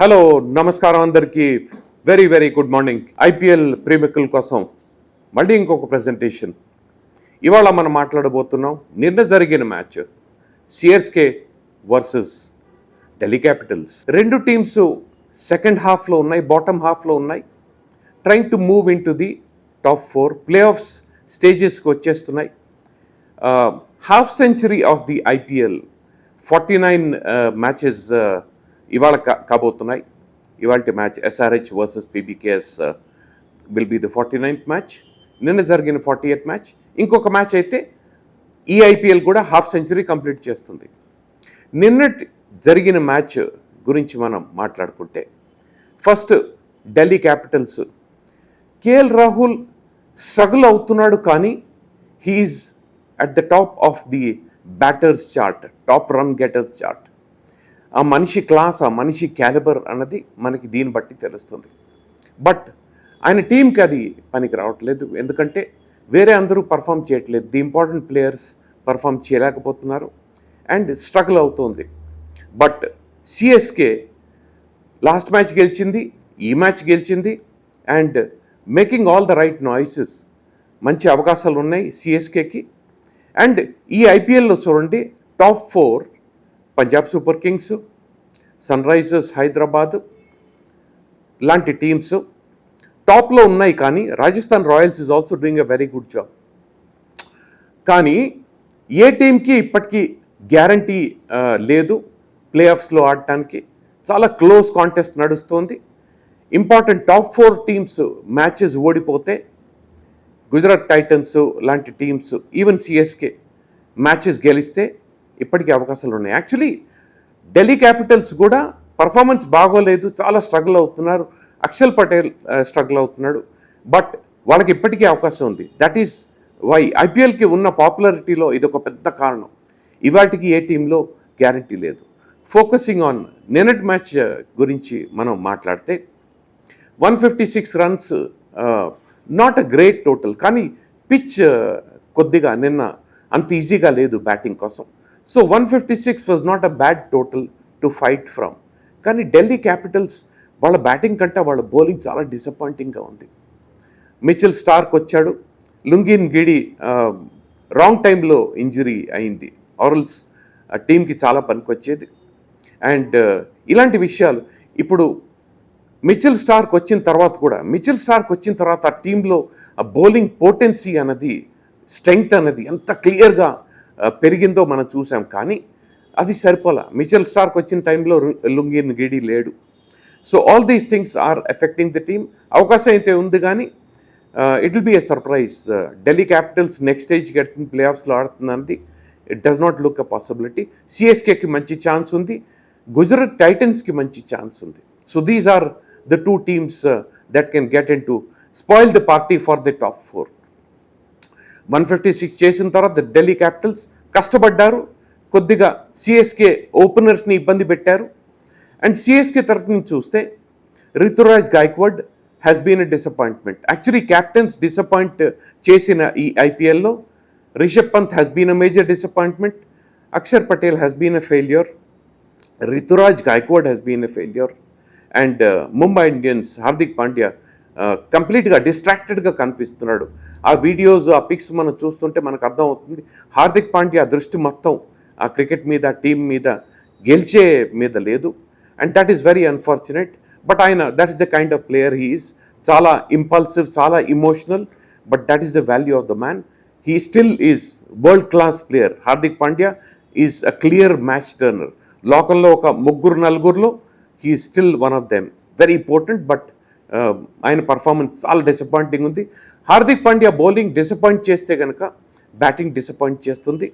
Hello నమస్కారం అందరికీ very very good morning. IPL ప్రేమికుల కోసం మళ్ళీ ఇంకొక ప్రెజెంటేషన్. ఇవాళ మనం మాట్లాడబోతున్నాం నిన్న జరిగిన match CSK versus Delhi capitals. రెండు టీమ్స్ సెకండ్ హాఫ్లో ఉన్నాయి, బాటమ్ హాఫ్లో ఉన్నాయి. Trying to move into the top 4 playoffs స్టేజెస్కి వచ్చేస్తున్నాయి. Half century of the IPL 49 matches ఇవాళ కాబోతున్నాయి. ఇవాళ match SRH versus PBKS will be the 49th match. నిన్న జరిగిన 48th మ్యాచ్. ఇంకొక మ్యాచ్ అయితే ఈ ఐపీఎల్ కూడా హాఫ్ సెంచరీ కంప్లీట్ చేస్తుంది. నిన్నటి జరిగిన మ్యాచ్ గురించి మనం మాట్లాడుకుంటే first Delhi Capitals. KL Rahul struggle అవుతున్నాడు, కానీ he's at the top of the batters chart, top run getters chart. ఆ మనిషి క్లాస్, ఆ మనిషి క్యాలిబర్ అన్నది మనకి దీన్ని బట్టి తెలుస్తుంది. బట్ ఆయన టీంకి అది పనికి రావట్లేదు, ఎందుకంటే వేరే అందరూ పర్ఫామ్ చేయట్లేదు. ది ఇంపార్టెంట్ ప్లేయర్స్ పర్ఫామ్ చేయలేకపోతున్నారు అండ్ స్ట్రగుల్ అవుతుంది. బట్ సిఎస్కే లాస్ట్ మ్యాచ్ గెలిచింది, ఈ మ్యాచ్ గెలిచింది and making all the right noises. మంచి అవకాశాలు ఉన్నాయి సిఎస్కేకి. అండ్ ఈ ఐపీఎల్లో చూడండి, top 4 Punjab Super Kings, Sunrisers Hyderabad లాంటి టీమ్స్ టాప్లో ఉన్నాయి. కానీ Rajasthan Royals is also doing a very good job. కానీ ఏ టీంకి ఇప్పటికీ గ్యారంటీ లేదు ప్లే ఆఫ్స్లో ఆడటానికి. చాలా క్లోజ్ కాంటెస్ట్ నడుస్తోంది. ఇంపార్టెంట్ టాప్ 4 టీమ్స్ మ్యాచెస్ ఓడిపోతే గుజరాత్ టైటన్స్ లాంటి టీమ్స్, ఈవెన్ సిఎస్కే మ్యాచెస్ గెలిస్తే ఇప్పటికీ అవకాశాలు ఉన్నాయి. యాక్చువల్లీ ఢిల్లీ క్యాపిటల్స్ కూడా పర్ఫార్మెన్స్ బాగోలేదు, చాలా స్ట్రగుల్ అవుతున్నారు. అక్షల్ పటేల్ స్ట్రగుల్ అవుతున్నాడు, బట్ వాళ్ళకి ఇప్పటికీ అవకాశం ఉంది. దట్ ఈస్ వై ఐపీఎల్కి ఉన్న పాపులారిటీలో ఇదొక పెద్ద కారణం. ఇవాటికి ఏ టీంలో గ్యారంటీ లేదు. ఫోకసింగ్ ఆన్ నిన్నటి మ్యాచ్ గురించి మనం మాట్లాడితే 156 runs, not a great total. కానీ పిచ్ కొద్దిగా నిన్న అంత ఈజీగా లేదు బ్యాటింగ్ కోసం. So 156 was not a bad total to fight from. కానీ ఢిల్లీ క్యాపిటల్స్ వాళ్ళ బ్యాటింగ్ కంటే వాళ్ళ బౌలింగ్ చాలా డిసప్పాయింటింగ్గా ఉంది. మిచెల్ స్టార్క్ వచ్చాడు, లుంగిన్ గిడి రాంగ్ టైంలో ఇంజరీ అయింది, ఆరల్స్ టీంకి చాలా పనికొచ్చేది. అండ్ ఇలాంటి విషయాలు ఇప్పుడు మిచెల్ స్టార్క్ వచ్చిన తర్వాత ఆ టీంలో ఆ బౌలింగ్ పోటెన్సీ అన్నది, స్ట్రెంగ్త్ అన్నది ఎంత క్లియర్గా పెరిగిందో మనం చూసాం. కానీ అది సరిపోలా. మిచెల్ స్టార్క్ వచ్చిన టైంలో లుంగిన్ గిడి లేడు. So all these things are affecting the team. అవకాశం అయితే ఉంది, కానీ it will be a surprise. Delhi capitals next స్టేజ్కి వెళ్తుంది, ప్లే ఆఫ్స్లో ఆడుతుందన్నది it does not look a possibility. సిఎస్కేకి మంచి ఛాన్స్ ఉంది, గుజరాత్ టైటన్స్కి మంచి ఛాన్స్ ఉంది. So these are the 2 teams that can get into spoil the party for the top 4. 156 చేసిన తర్వాత ఢిల్లీ క్యాపిటల్స్ కష్టపడ్డారు, కొద్దిగా సిఎస్కే ఓపెనర్స్ని ఇబ్బంది పెట్టారు. అండ్ సిఎస్కే తరఫు నుంచి చూస్తే Rituraj Gaikwad has been a disappointment. Actually captains disappoint చేసిన ఈ ఐపీఎల్లో Rishabh Pant has been a major disappointment, Axar Patel has been a failure, Rituraj Gaikwad has been a failure. And Mumbai Indians Hardik Pandya కంప్లీట్గా డిస్ట్రాక్టెడ్గా కనిపిస్తున్నాడు. ఆ వీడియోస్, ఆ పిక్స్ మనం చూస్తుంటే మనకు అర్థం అవుతుంది, హార్దిక్ పాండ్యా దృష్టి మొత్తం ఆ క్రికెట్ మీద, టీం మీద, గెలిచే మీద లేదు. And that is very unfortunate. But ఆయన that is the kind of player he is. చాలా ఇంపల్సివ్, చాలా emotional, but that is the value of the man. He still is world class player. Hardik Pandya is a clear match turner. లోకంలో ఒక 3-4 he is still one of them, very important. But ఆయన performance చాలా disappointing ఉంది. Hardik Pandya bowling disappoint చేస్తే కనుక batting disappoint చేస్తుంది.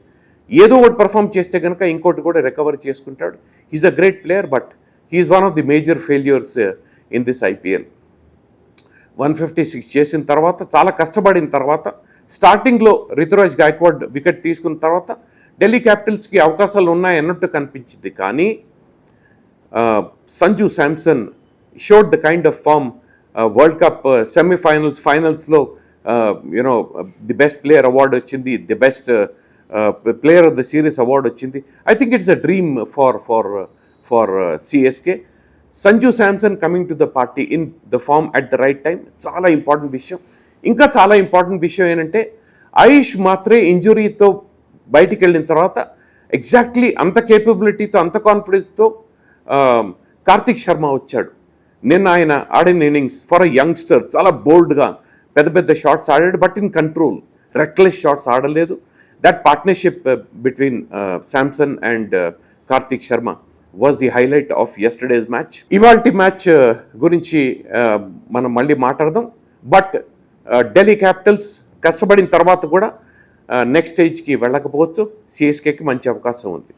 ఏదో ఒకటి పర్ఫామ్ చేస్తే కనుక ఇంకోటి కూడా రికవర్ చేసుకుంటాడు. He's a great player, but he's one of the major failures in this IPL. 156 చేసిన తర్వాత, చాలా కష్టపడిన తర్వాత, స్టార్టింగ్లో రితురాజ్ గైక్వాడ్ వికెట్ తీసుకున్న తర్వాత ఢిల్లీ క్యాపిటల్స్కి అవకాశాలు ఉన్నాయన్నట్టు కనిపించింది. కానీ Sanju Samson showed the kind of form. World cup semifinals, ఫైనల్స్లో ది బెస్ట్ ప్లేయర్ అవార్డు వచ్చింది, the best player of the series award వచ్చింది. I think it's a dream for CSK. Sanju Samson coming to the party in the form at the right time, చాలా important విషయం. ఇంకా చాలా important విషయం ఏంటంటే ఆయుష్ మాత్రే ఇంజురీతో బయటికి వెళ్ళిన తర్వాత ఎగ్జాక్ట్లీ అంత కేపబిలిటీతో అంత కాన్ఫిడెన్స్తో కార్తిక్ శర్మ వచ్చాడు. నిన్న ఆయన ఆడిన ఇన్నింగ్స్ ఫర్ అ యంగ్స్టర్ చాలా బోల్డ్గా పెద్ద పెద్ద షాట్స్ ఆడాడు, but in control, reckless shots ఆడలేదు. That partnership between Samson and Kartik Sharma was the highlight of yesterday's match. ఇవాల్టి మ్యాచ్ గురించి మనం మళ్ళీ మాట్లాడదాం. బట్ ఢిల్లీ క్యాపిటల్స్ కష్టపడిన తర్వాత కూడా నెక్స్ట్ స్టేజ్కి వెళ్ళకపోవచ్చు. సిఎస్కేకి మంచి అవకాశం ఉంది.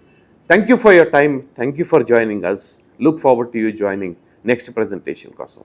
Thank you for your time. Thank you for joining us. Look forward to you joining next presentation కోసం.